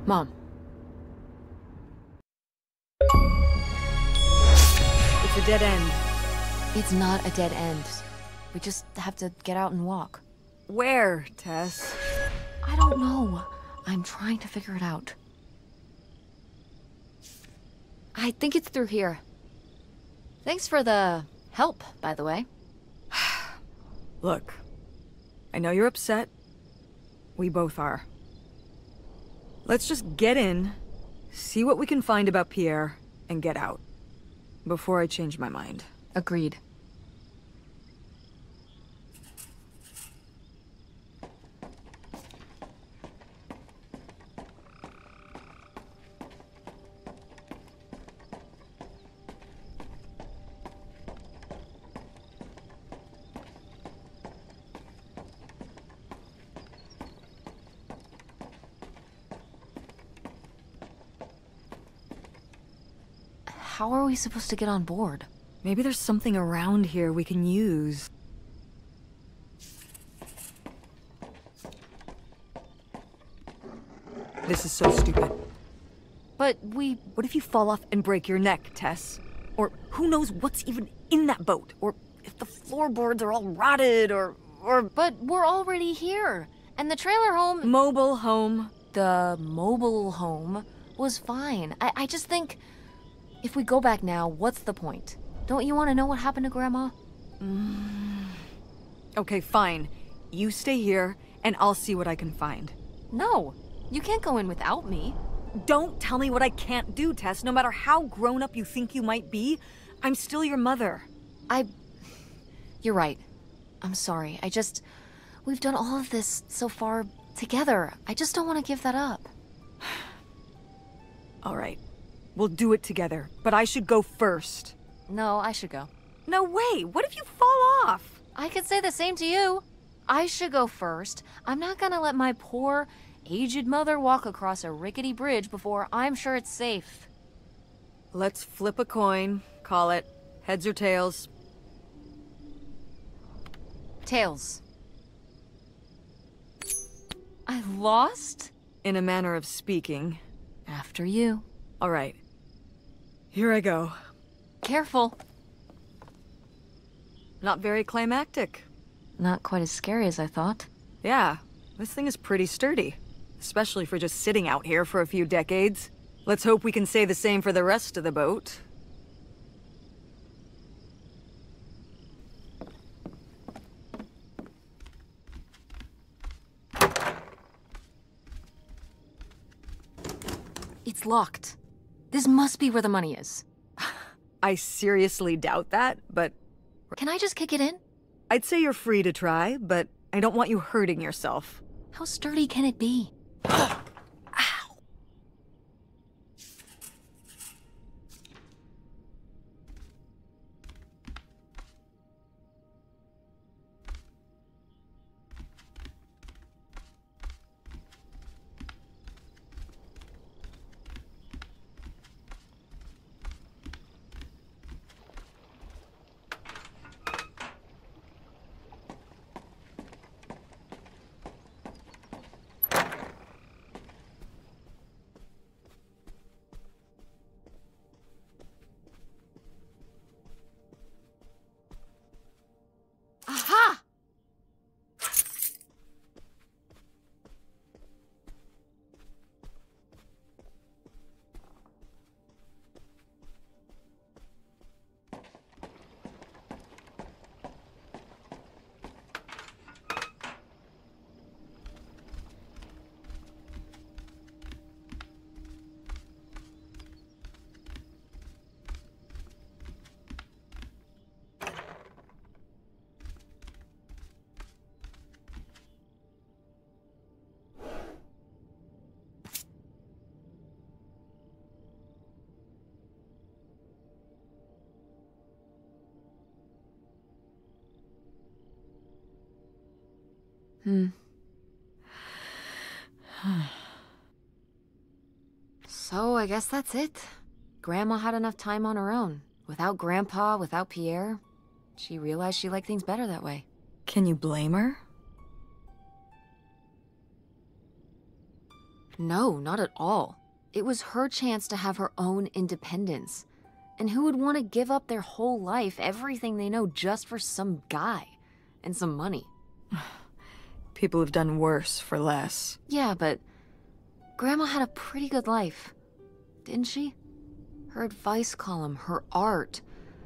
Mom. It's a dead end. It's not a dead end. We just have to get out and walk. Where, Tess? I don't know. I'm trying to figure it out. I think it's through here. Thanks for the help, by the way. Look, I know you're upset. We both are. Let's just get in, see what we can find about Pier, and get out. Before I change my mind. Agreed. How are we supposed to get on board? Maybe there's something around here we can use. This is so stupid. But What if you fall off and break your neck, Tess? Or who knows what's even in that boat? Or if the floorboards are all rotted, or... But we're already here. And the trailer home... Mobile home. The mobile home was fine. I just think... If we go back now, what's the point? Don't you want to know what happened to Grandma? Okay, fine. You stay here, and I'll see what I can find. No, you can't go in without me. Don't tell me what I can't do, Tess. No matter how grown up you think you might be, I'm still your mother. You're right. I'm sorry. We've done all of this so far together. I just don't want to give that up. All right. We'll do it together, but I should go first. No, I should go. No way! What if you fall off? I could say the same to you. I should go first. I'm not gonna let my poor, aged mother walk across a rickety bridge before I'm sure it's safe. Let's flip a coin. Call it heads or tails. Tails. I lost? In a manner of speaking. After you. All right. Here I go. Careful. Not very climactic. Not quite as scary as I thought. Yeah, this thing is pretty sturdy. Especially for just sitting out here for a few decades. Let's hope we can say the same for the rest of the boat. It's locked. This must be where the money is. I seriously doubt that, but Can I just kick it in? I'd say you're free to try, but I don't want you hurting yourself. How sturdy can it be? Aha! So I guess that's it. Grandma had enough time on her own. Without Grandpa, without Pierre. She realized she liked things better that way. Can you blame her? No, not at all. It was her chance to have her own independence. And who would want to give up their whole life, everything they know, just for some guy? And some money? People have done worse for less. Yeah, but Grandma had a pretty good life, didn't she? Her advice column, her art,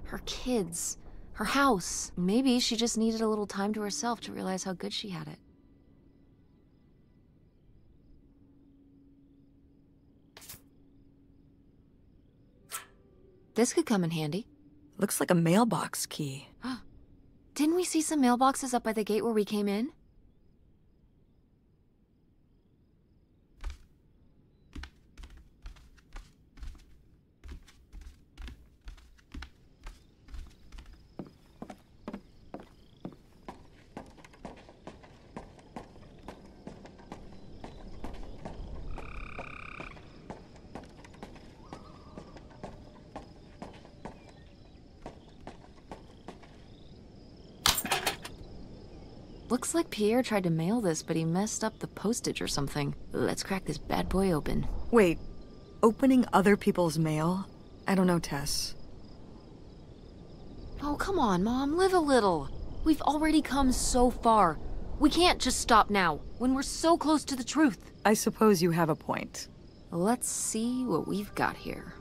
her kids, her house. Maybe she just needed a little time to herself to realize how good she had it. This could come in handy. Looks like a mailbox key. Didn't we see some mailboxes up by the gate where we came in? Looks like Pierre tried to mail this, but he messed up the postage or something. Let's crack this bad boy open. Wait, opening other people's mail? I don't know, Tess. Oh, come on, Mom, live a little. We've already come so far. We can't just stop now, when we're so close to the truth. I suppose you have a point. Let's see what we've got here.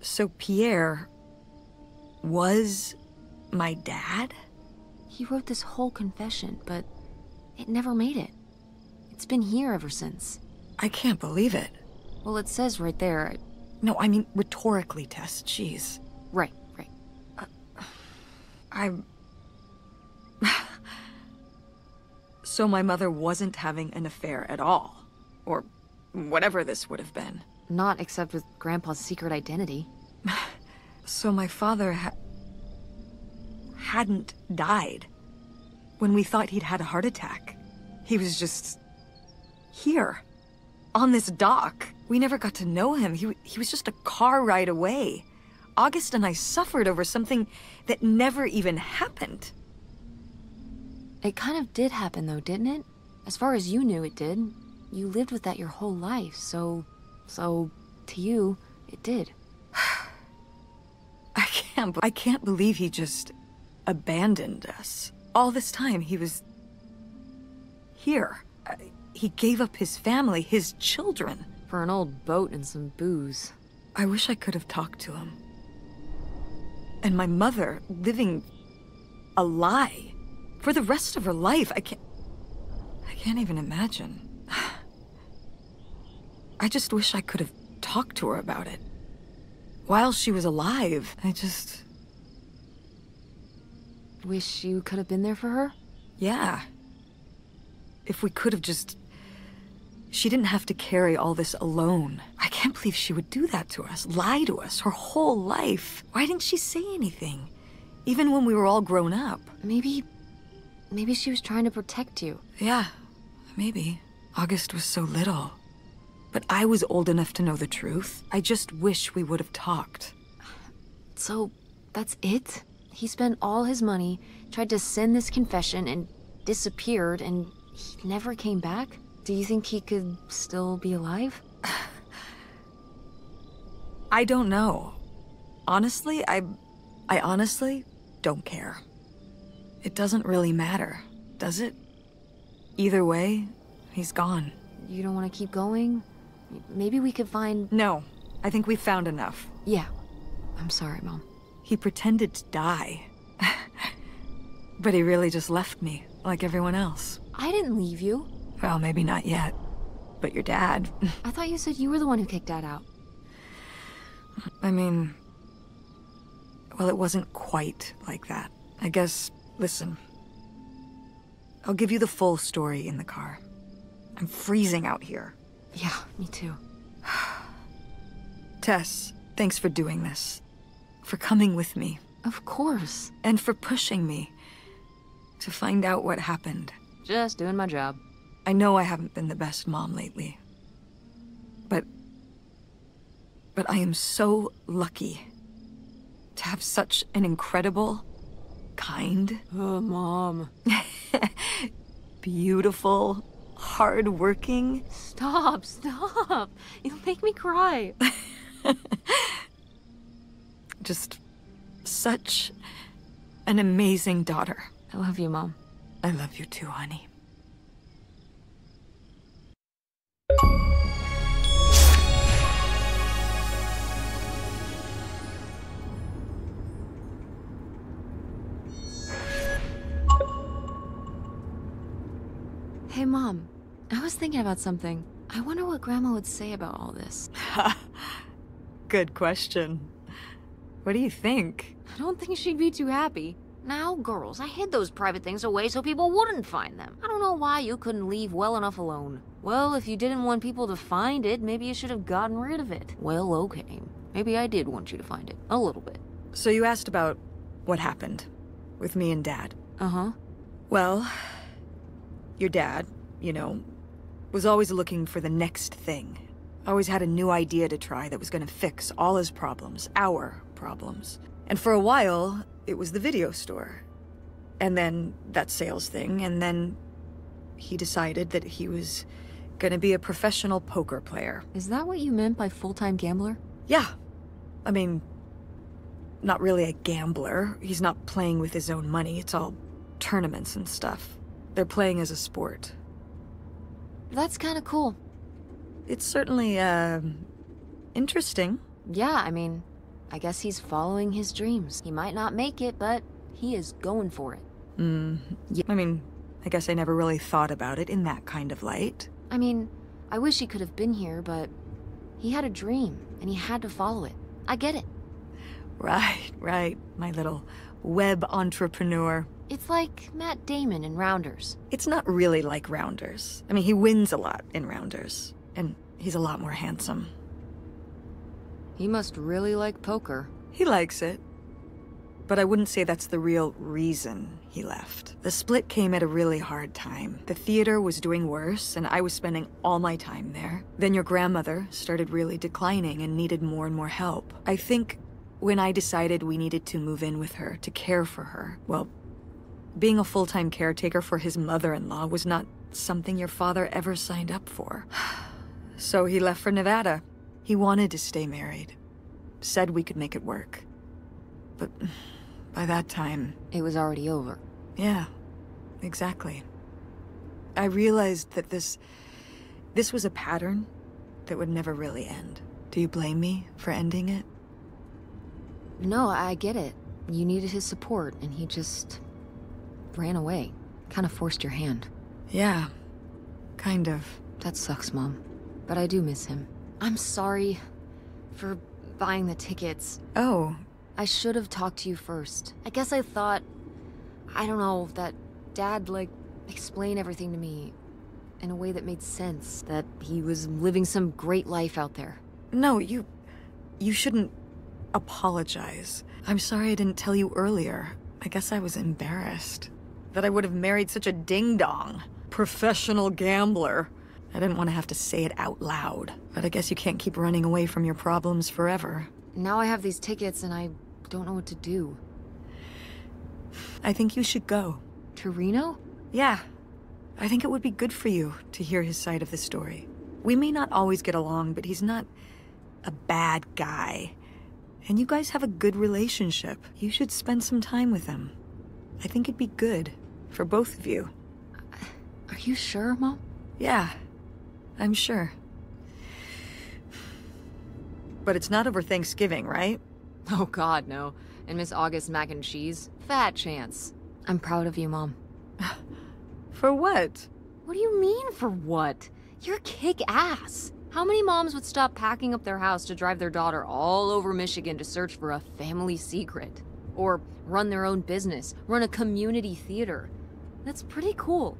So Pierre was my dad? He wrote this whole confession, but it never made it. It's been here ever since. I can't believe it. Well, it says right there. No, I mean rhetorically, Tess. Jeez. Right. So my mother wasn't having an affair at all. Or whatever this would have been. Not except with Grandpa's secret identity. So my father hadn't died. When we thought he'd had a heart attack. He was just... here. On this dock. We never got to know him. He was just a car ride away. August and I suffered over something that never even happened. It kind of did happen though, didn't it? As far as you knew, it did. You lived with that your whole life, so to you, it did. I can't believe he just abandoned us. All this time, he was here. He gave up his family, his children. For an old boat and some booze. I wish I could have talked to him. And my mother, living a lie. For the rest of her life, I can't even imagine. I just wish I could have talked to her about it. While she was alive, I just... Wish you could have been there for her? Yeah. If we could have just... She didn't have to carry all this alone. I can't believe she would do that to us, lie to us, her whole life. Why didn't she say anything? Even when we were all grown up. Maybe she was trying to protect you. Yeah, maybe. August was so little. But I was old enough to know the truth. I just wish we would have talked. So, that's it? He spent all his money, tried to send this confession, and disappeared, and he never came back? Do you think he could still be alive? I don't know. Honestly, I honestly don't care. It doesn't really matter, does it? Either way, he's gone. You don't want to keep going? Maybe we could find... No, I think we've found enough. Yeah. I'm sorry, Mom. He pretended to die. But he really just left me, like everyone else. I didn't leave you. Well, maybe not yet. But your dad... I thought you said you were the one who kicked Dad out. I mean... Well, it wasn't quite like that. I guess... Listen. I'll give you the full story in the car. I'm freezing out here. Yeah, me too. Tess, thanks for doing this. For coming with me. Of course. And for pushing me to find out what happened. Just doing my job. I know I haven't been the best mom lately. But I am so lucky to have such an incredible, kind... Oh, Mom. beautiful, hard-working... Stop. You'll make me cry. Just such an amazing daughter. I love you, Mom. I love you too, honey. Hey, Mom. I was thinking about something. I wonder what Grandma would say about all this. Good question. What do you think? I don't think she'd be too happy. Now, girls, I hid those private things away so people wouldn't find them. I don't know why you couldn't leave well enough alone. Well, if you didn't want people to find it, maybe you should have gotten rid of it. Well, okay. Maybe I did want you to find it. A little bit. So you asked about what happened with me and Dad. Uh-huh. Well, your dad, you know, was always looking for the next thing. Always had a new idea to try that was gonna fix all his problems, our problems. And for a while, it was the video store. And then that sales thing, and then he decided that he was gonna be a professional poker player. Is that what you meant by full-time gambler? Yeah. I mean, not really a gambler. He's not playing with his own money. It's all tournaments and stuff. They're playing as a sport. That's kind of cool. It's certainly, interesting. Yeah, I mean, I guess he's following his dreams. He might not make it, but he is going for it. Yeah. I mean, I guess I never really thought about it in that kind of light. I mean, I wish he could have been here, but he had a dream, and he had to follow it. I get it. Right, my little web entrepreneur. It's like Matt Damon in Rounders. It's not really like Rounders. I mean, he wins a lot in Rounders, and he's a lot more handsome. He must really like poker. He likes it. But I wouldn't say that's the real reason he left. The split came at a really hard time. The theater was doing worse, and I was spending all my time there. Then your grandmother started really declining and needed more and more help. I think when I decided we needed to move in with her to care for her, well, being a full-time caretaker for his mother-in-law was not something your father ever signed up for. So he left for Nevada. He wanted to stay married. Said we could make it work. But by that time... It was already over. Yeah, exactly. I realized that this was a pattern that would never really end. Do you blame me for ending it? No, I get it. You needed his support, and he just ran away. Kind of forced your hand. Yeah, kind of. That sucks, Mom. But I do miss him. I'm sorry for buying the tickets. Oh. I should have talked to you first. I guess I thought, I don't know, that Dad, explain everything to me in a way that made sense. That he was living some great life out there. No, you shouldn't apologize. I'm sorry I didn't tell you earlier. I guess I was embarrassed. That I would have married such a ding-dong. Professional gambler. I didn't want to have to say it out loud. But I guess you can't keep running away from your problems forever. Now I have these tickets and I don't know what to do. I think you should go. To Reno? Yeah. I think it would be good for you to hear his side of the story. We may not always get along, but he's not a bad guy. And you guys have a good relationship. You should spend some time with him. I think it'd be good for both of you. Are you sure, Mom? Yeah, I'm sure. But it's not over Thanksgiving, right? Oh God, no. And Miss August mac and cheese? Fat chance. I'm proud of you, Mom. For what? What do you mean, for what? You're kick-ass. How many moms would stop packing up their house to drive their daughter all over Michigan to search for a family secret? Or run their own business, run a community theater? That's pretty cool.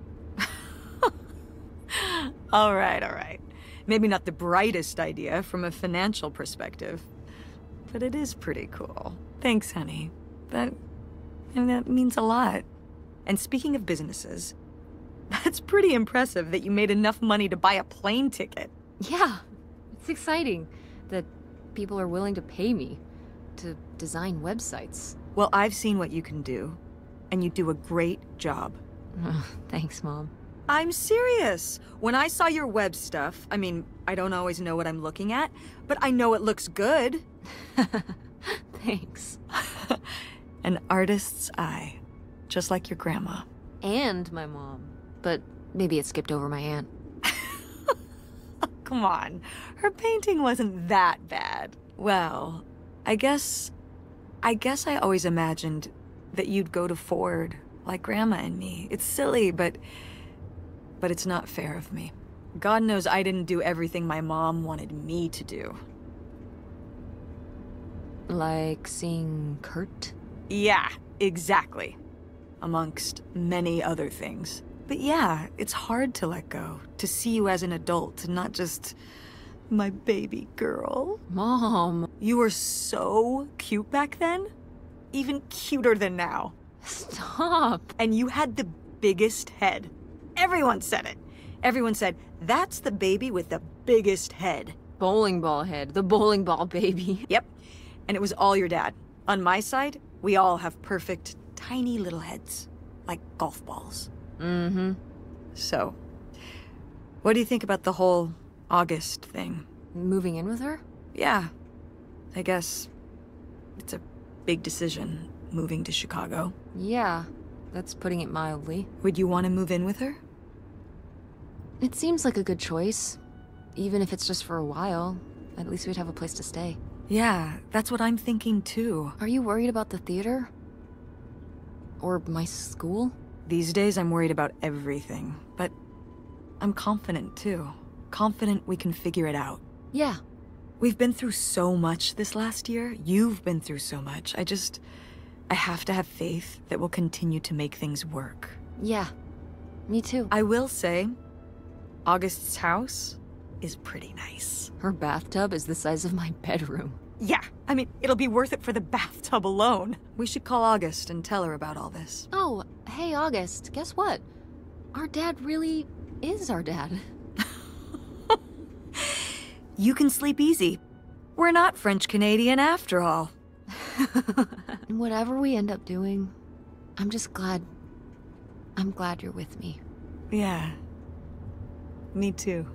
All right. Maybe not the brightest idea from a financial perspective, but it is pretty cool. Thanks, honey. That means a lot. And speaking of businesses, that's pretty impressive that you made enough money to buy a plane ticket. Yeah, it's exciting that people are willing to pay me to design websites. Well, I've seen what you can do, and you do a great job. Thanks, Mom. I'm serious. When I saw your web stuff, I mean, I don't always know what I'm looking at, but I know it looks good. Thanks. An artist's eye, just like your grandma. And my mom. But maybe it skipped over my aunt. Come on, her painting wasn't that bad. Well, I guess I always imagined that you'd go to Ford, like Grandma and me. It's silly, but it's not fair of me. God knows I didn't do everything my mom wanted me to do. Like seeing Kurt? Yeah, exactly. Amongst many other things. But yeah, it's hard to let go, to see you as an adult, and not just my baby girl. Mom! You were so cute back then. Even cuter than now. Stop! And you had the biggest head. Everyone said it. Everyone said, that's the baby with the biggest head. Bowling ball head, the bowling ball baby. Yep. And it was all your dad. On my side, we all have perfect, tiny little heads. Like golf balls. Mm-hmm. So, what do you think about the whole August thing? Moving in with her? Yeah. I guess it's a big decision, moving to Chicago. Yeah, that's putting it mildly. Would you want to move in with her? It seems like a good choice. Even if it's just for a while, at least we'd have a place to stay. Yeah, that's what I'm thinking too. Are you worried about the theater? Or my school? These days I'm worried about everything, but I'm confident too. Confident we can figure it out. I have to have faith that we'll continue to make things work. Yeah, me too. I will say, August's house is pretty nice. Her bathtub is the size of my bedroom. Yeah, I mean, it'll be worth it for the bathtub alone. We should call August and tell her about all this. Oh, hey August, guess what? Our dad really is our dad. You can sleep easy. We're not French-Canadian after all. Whatever we end up doing, I'm just glad... I'm glad you're with me. Yeah. Me too.